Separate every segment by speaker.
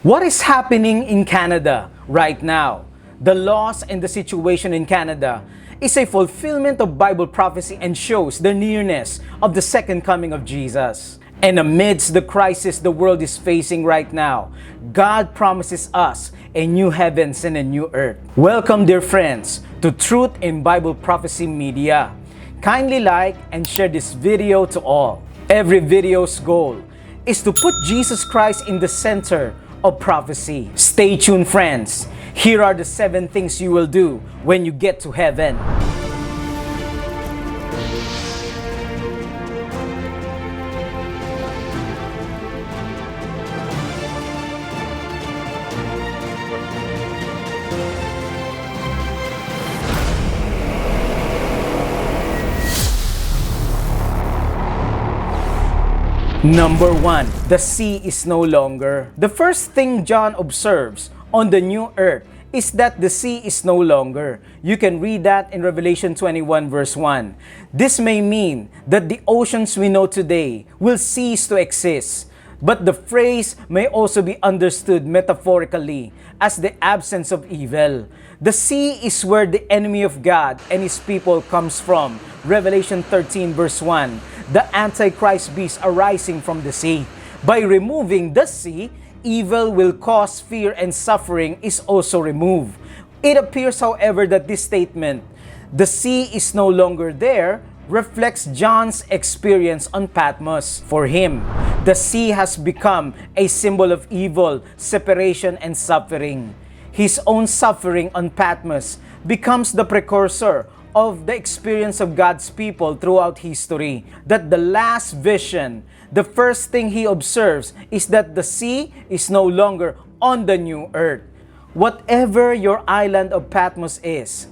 Speaker 1: What is happening in Canada right now? The loss and the situation in Canada is a fulfillment of Bible prophecy and shows the nearness of the second coming of Jesus. And amidst the crisis the world is facing right now, God promises us a new heavens and a new earth. Welcome, dear friends, to Truth in Bible Prophecy Media. Kindly like and share this video to all. Every video's goal is to put Jesus Christ in the center of prophecy. Stay tuned, friends. Here are the 7 things you will do when you get to heaven. Number 1, the sea is no longer. The first thing John observes on the new earth is that the sea is no longer. You can read that in Revelation 21 verse 1. This may mean that the oceans we know today will cease to exist. But the phrase may also be understood metaphorically as the absence of evil. The sea is where the enemy of God and his people comes from. Revelation 13 verse 1. The Antichrist beast arising from the sea. By removing the sea, evil will cause fear and suffering is also removed. It appears, however, that this statement, the sea is no longer there, reflects John's experience on Patmos. For him, the sea has become a symbol of evil, separation, and suffering. His own suffering on Patmos becomes the precursor of the experience of God's people throughout history. That the last vision, the first thing he observes is that the sea is no longer on the new earth. Whatever your island of Patmos is,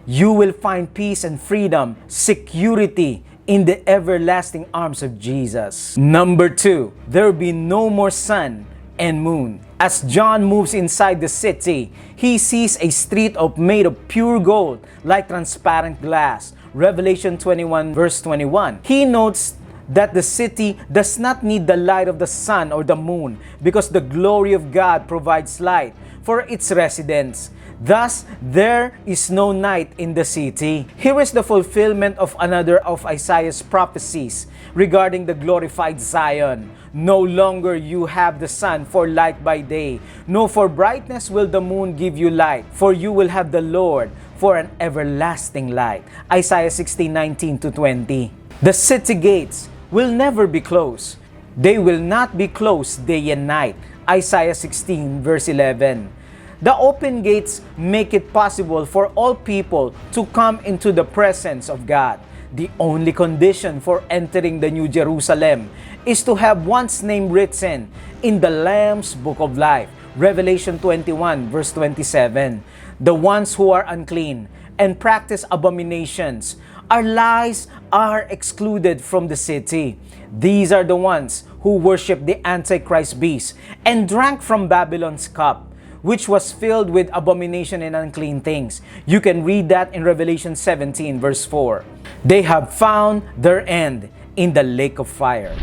Speaker 1: you will find peace and freedom, security in the everlasting arms of Jesus. Number 2, there will be no more sun and moon. As John moves inside the city, he sees a street made of pure gold, like transparent glass. Revelation 21 verse 21. He notes that the city does not need the light of the sun or the moon because the glory of God provides light for its residents. Thus, there is no night in the city. Here is the fulfillment of another of Isaiah's prophecies regarding the glorified Zion. No longer you have the sun for light by day, no for brightness will the moon give you light, for you will have the Lord for an everlasting light. Isaiah 16:19-20. The city gates will never be closed. They will not be closed day and night. Isaiah 16 verse 11. The open gates make it possible for all people to come into the presence of God. The only condition for entering the New Jerusalem is to have one's name written in the Lamb's Book of Life. Revelation 21 verse 27. The ones who are unclean and practice abominations, our lies are excluded from the city. These are the ones who worship the Antichrist beast and drank from Babylon's cup, which was filled with abomination and unclean things. You can read that in Revelation 17 verse 4. They have found their end in the lake of fire.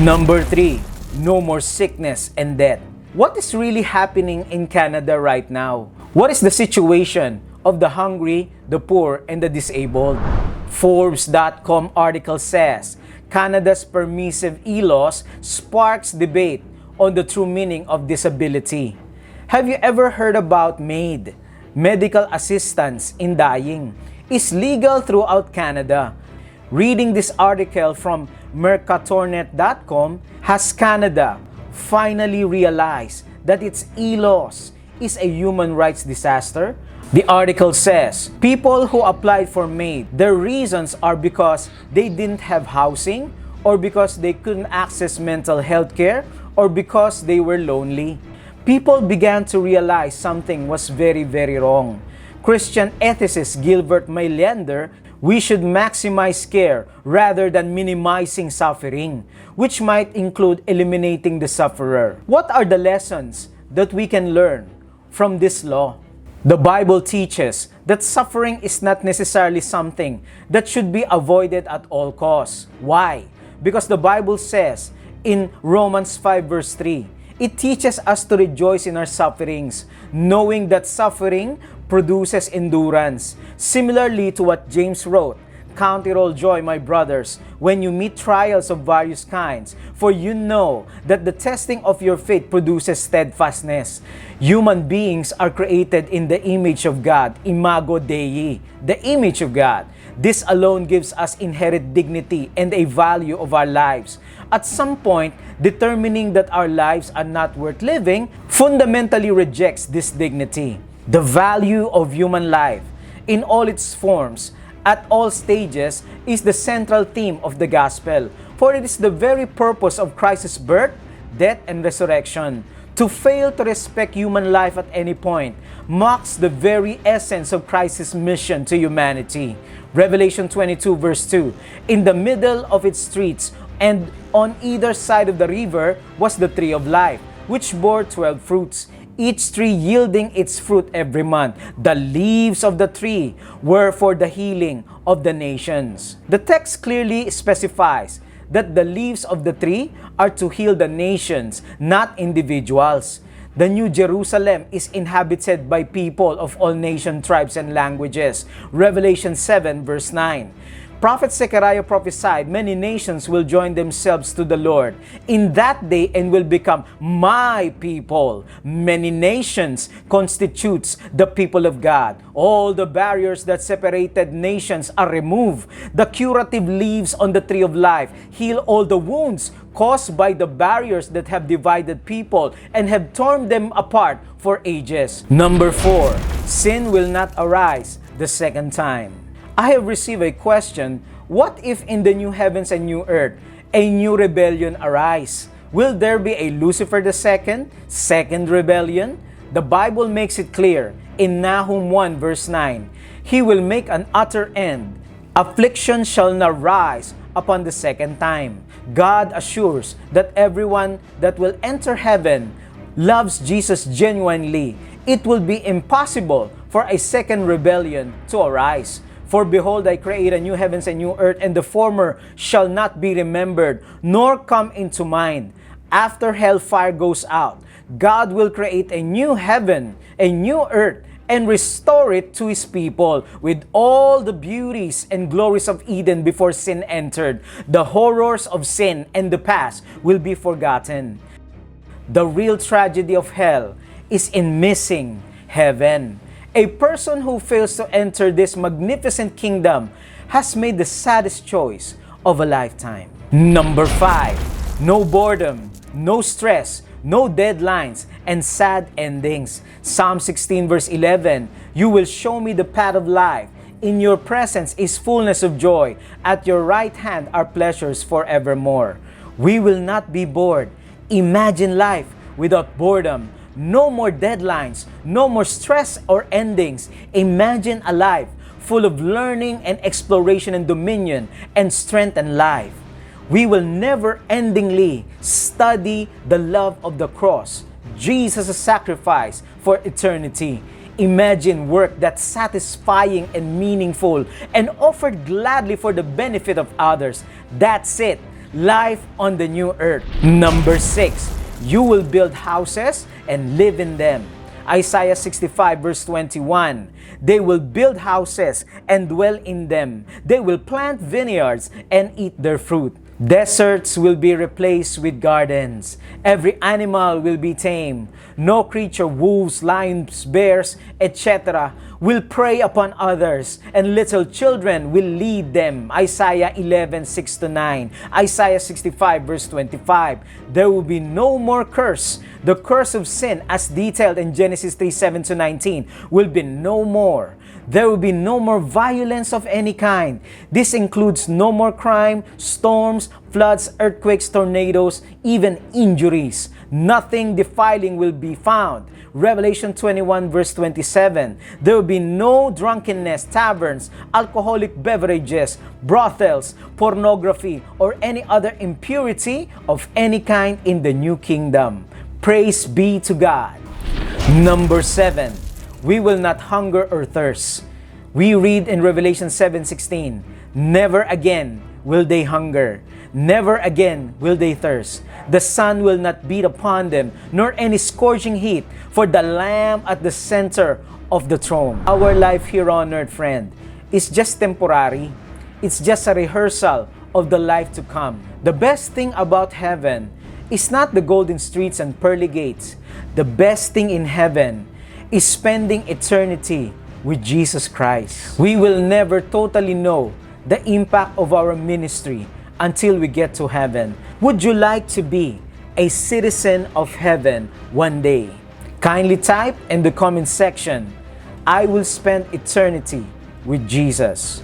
Speaker 1: Number 3, no more sickness and death. What is really happening in Canada right now? What is the situation of the hungry, the poor, and the disabled? Forbes.com article says, Canada's permissive e-laws sparks debate on the true meaning of disability. Have you ever heard about MAID, medical assistance in dying, is legal throughout Canada? Reading this article from Mercatornet.com, has Canada finally realized that its e-laws is a human rights disaster? The article says, people who applied for MAID, their reasons are because they didn't have housing, or because they couldn't access mental health care, or because they were lonely. People began to realize something was very, very wrong. Christian ethicist Gilbert Mailander, we should maximize care rather than minimizing suffering, which might include eliminating the sufferer. What are the lessons that we can learn from this law? The Bible teaches that suffering is not necessarily something that should be avoided at all costs. Why? Because the Bible says in Romans 5 verse 3, It teaches us to rejoice in our sufferings, knowing that suffering produces endurance. Similarly to what James wrote, "Count it all joy, my brothers, when you meet trials of various kinds, for you know that the testing of your faith produces steadfastness." Human beings are created in the image of God, imago Dei, the image of God. This alone gives us inherent dignity and a value of our lives. At some point, determining that our lives are not worth living fundamentally rejects this dignity. The value of human life, in all its forms, at all stages, is the central theme of the gospel, for it is the very purpose of Christ's birth, death, and resurrection. To fail to respect human life at any point mocks the very essence of Christ's mission to humanity. Revelation 22 verse 2, "In the middle of its streets and on either side of the river was the tree of life, which bore 12 fruits, each tree yielding its fruit every month. The leaves of the tree were for the healing of the nations." The text clearly specifies that the leaves of the tree are to heal the nations, not individuals. The New Jerusalem is inhabited by people of all nation, tribes, and languages. Revelation 7 verse 9. Prophet Zechariah prophesied many nations will join themselves to the Lord in that day and will become my people. Many nations constitutes the people of God. All the barriers that separated nations are removed. The curative leaves on the tree of life heal all the wounds caused by the barriers that have divided people and have torn them apart for ages. Number 4, sin will not arise the second time. I have received a question, what if in the new heavens and new earth, a new rebellion arise? Will there be a Lucifer the second rebellion? The Bible makes it clear in Nahum 1 verse 9, "He will make an utter end. Affliction shall not rise upon the second time." God assures that everyone that will enter heaven loves Jesus genuinely. It will be impossible for a second rebellion to arise. "For behold, I create a new heavens and new earth, and the former shall not be remembered, nor come into mind." After hellfire goes out, God will create a new heaven, a new earth, and restore it to His people with all the beauties and glories of Eden before sin entered. The horrors of sin and the past will be forgotten. The real tragedy of hell is in missing heaven. A person who fails to enter this magnificent kingdom has made the saddest choice of a lifetime. Number 5, no boredom, no stress, no deadlines, and sad endings. Psalm 16 verse 11, "You will show me the path of life. In your presence is fullness of joy. At your right hand are pleasures forevermore." We will not be bored. Imagine life without boredom. No more deadlines, no more stress or endings. Imagine a life full of learning and exploration and dominion and strength and life. We will never-endingly study the love of the cross, Jesus' sacrifice for eternity. Imagine work that's satisfying and meaningful and offered gladly for the benefit of others. That's it. Life on the new earth. Number 6, you will build houses and live in them. Isaiah 65 verse 21, "They will build houses and dwell in them. They will plant vineyards and eat their fruit. Deserts will be replaced with gardens. Every animal will be tamed. No creature, wolves, lions, bears, etc., will prey upon others, and little children will lead them." Isaiah 11, 6-9. Isaiah 65, verse 25. There will be no more curse. The curse of sin, as detailed in Genesis 3, 7-19, will be no more. There will be no more violence of any kind. This includes no more crime, storms, floods, earthquakes, tornadoes, even injuries. Nothing defiling will be found. Revelation 21 verse 27. There will be no drunkenness, taverns, alcoholic beverages, brothels, pornography, or any other impurity of any kind in the new kingdom. Praise be to God. Number 7. We will not hunger or thirst. We read in Revelation 7:16, "Never again will they hunger. Never again will they thirst. The sun will not beat upon them, nor any scorching heat, for the Lamb at the center of the throne. Our life here on earth, friend, is just temporary. It's just a rehearsal of the life to come. The best thing about heaven is not the golden streets and pearly gates. The best thing in heaven is spending eternity with Jesus Christ. We will never totally know the impact of our ministry until we get to heaven. Would you like to be a citizen of heaven one day? Kindly type in the comment section, I will spend eternity with Jesus.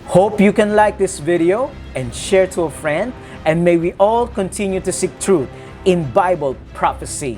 Speaker 1: Hope you can like this video and share to a friend, and may we all continue to seek truth in Bible prophecy.